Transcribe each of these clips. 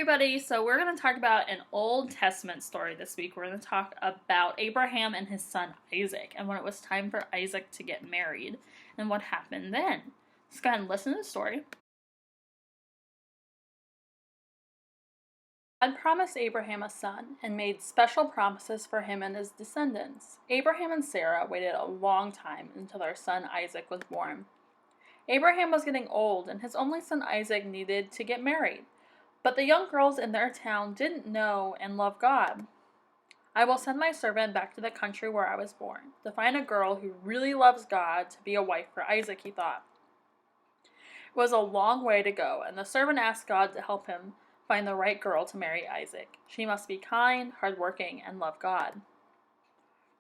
everybody. So we're going to talk about an Old Testament story this week. We're going to talk about Abraham and his son Isaac and when it was time for Isaac to get married and what happened then. Let's go ahead and listen to the story. God promised Abraham a son and made special promises for him and his descendants. Abraham and Sarah waited a long time until their son Isaac was born. Abraham was getting old and his only son Isaac needed to get married. But the young girls in their town didn't know and love God. I will send my servant back to the country where I was born, to find a girl who really loves God to be a wife for Isaac, he thought. It was a long way to go, and the servant asked God to help him find the right girl to marry Isaac. She must be kind, hardworking, and love God.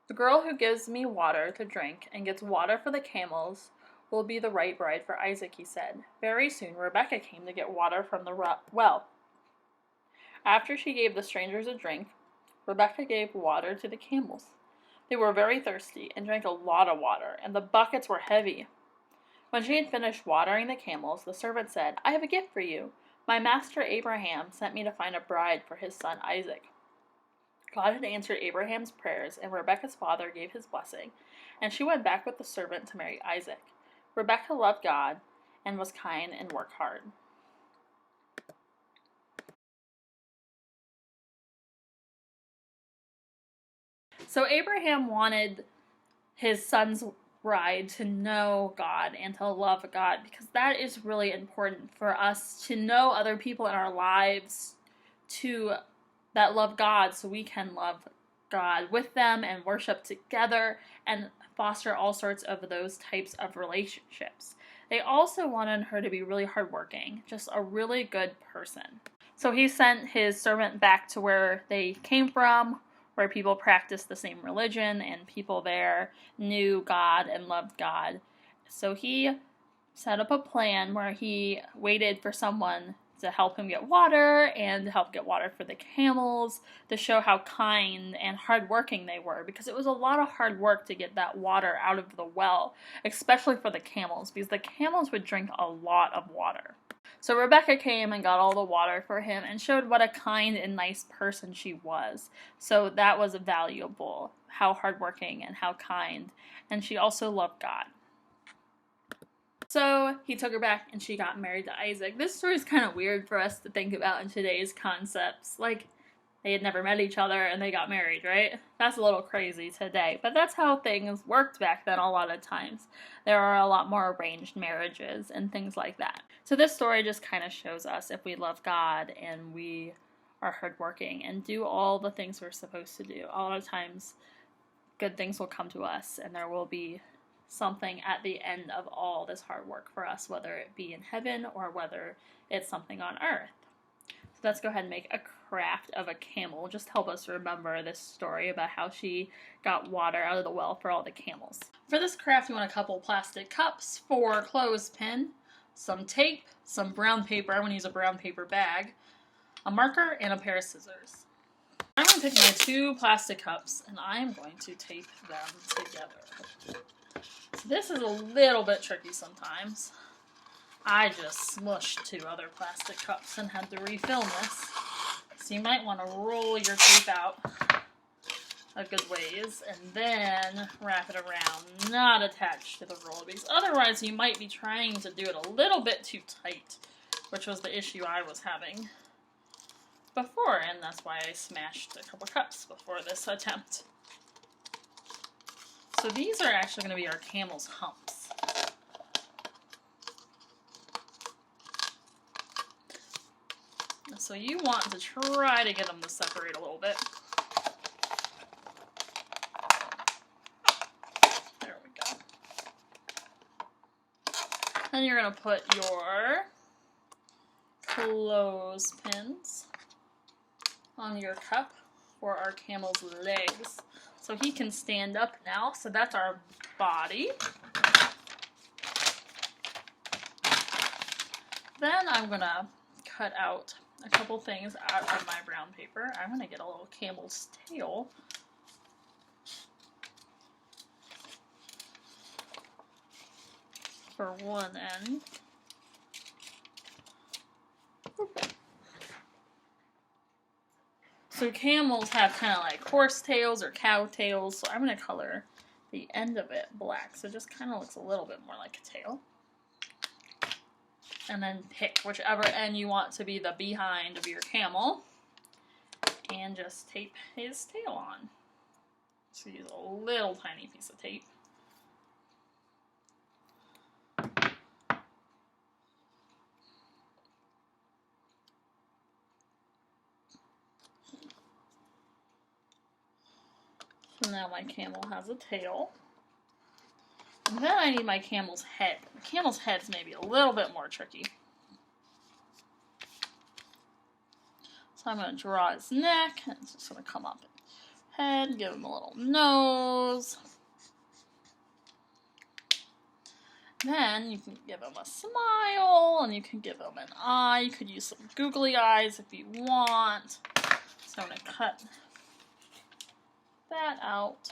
The girl who gives me water to drink and gets water for the camels will be the right bride for Isaac, he said. Very soon, Rebekah came to get water from the well. After she gave the strangers a drink, Rebekah gave water to the camels. They were very thirsty and drank a lot of water, and the buckets were heavy. When she had finished watering the camels, the servant said, "I have a gift for you. My master Abraham sent me to find a bride for his son Isaac." God had answered Abraham's prayers, and Rebekah's father gave his blessing, and she went back with the servant to marry Isaac. Rebekah loved God and was kind and worked hard. So Abraham wanted his son's bride to know God and to love God, because that is really important for us to know other people in our lives that love God, so we can love God with them and worship together and foster all sorts of those types of relationships. They also wanted her to be really hardworking, just a really good person. So he sent his servant back to where they came from, where people practiced the same religion and people there knew God and loved God. So he set up a plan where he waited for someone to help him get water and to help get water for the camels, to show how kind and hardworking they were, because it was a lot of hard work to get that water out of the well, especially for the camels, because the camels would drink a lot of water. So Rebekah came and got all the water for him and showed what a kind and nice person she was. So that was valuable, how hardworking and how kind. And she also loved God. So he took her back and she got married to Isaac. This story is kind of weird for us to think about in today's concepts. Like, they had never met each other and they got married, right? That's a little crazy today. But that's how things worked back then a lot of times. There are a lot more arranged marriages and things like that. So this story just kind of shows us if we love God and we are hardworking and do all the things we're supposed to do. A lot of times good things will come to us and there will be something at the end of all this hard work for us, whether it be in heaven or whether it's something on earth. So let's go ahead and make a craft of a camel. Just help us remember this story about how she got water out of the well for all the camels. For this craft, you want a couple plastic cups, 4 clothespin, some tape, some brown paper. I'm going to use a brown paper bag, a marker, and a pair of scissors. I'm going to take my 2 plastic cups and I'm going to tape them together. So this is a little bit tricky sometimes. I just smushed 2 other plastic cups and had to refill this. So you might want to roll your tape out a good ways and then wrap it around, not attached to the roll, because otherwise you might be trying to do it a little bit too tight, which was the issue I was having before, and that's why I smashed a couple cups before this attempt. So these are actually going to be our camel's humps. So you want to try to get them to separate a little bit. There we go. Then you're going to put your clothespins on your cup for our camel's legs. So he can stand up now. So that's our body. Then I'm going to cut out a couple things out of my brown paper. I'm going to get a little camel's tail. For one end. So camels have kind of like horse tails or cow tails, so I'm going to color the end of it black, so it just kind of looks a little bit more like a tail. And then pick whichever end you want to be the behind of your camel, and just tape his tail on. So use a little tiny piece of tape. So now my camel has a tail. And then I need my camel's head. The camel's head's maybe a little bit more tricky. So I'm going to draw his neck, and it's just going to come up head, give him a little nose. Then you can give him a smile, and you can give him an eye. You could use some googly eyes if you want. So I'm going to cut that out.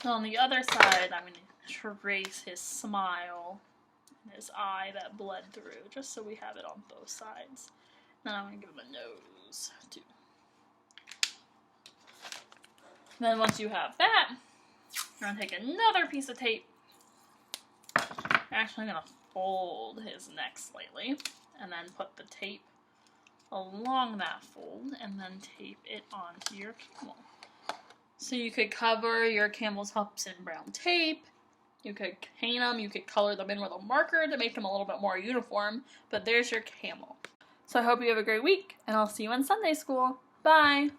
So on the other side, I'm going to trace his smile and his eye that bled through, just so we have it on both sides. Then I'm going to give him a nose, too. Then once you have that, you're going to take another piece of tape. Actually, I'm going to fold his neck slightly, and then put the tape along that fold, and then tape it onto your camel. So you could cover your camel's humps in brown tape, you could paint them, you could color them in with a marker to make them a little bit more uniform, but there's your camel. So I hope you have a great week, and I'll see you in Sunday school. Bye!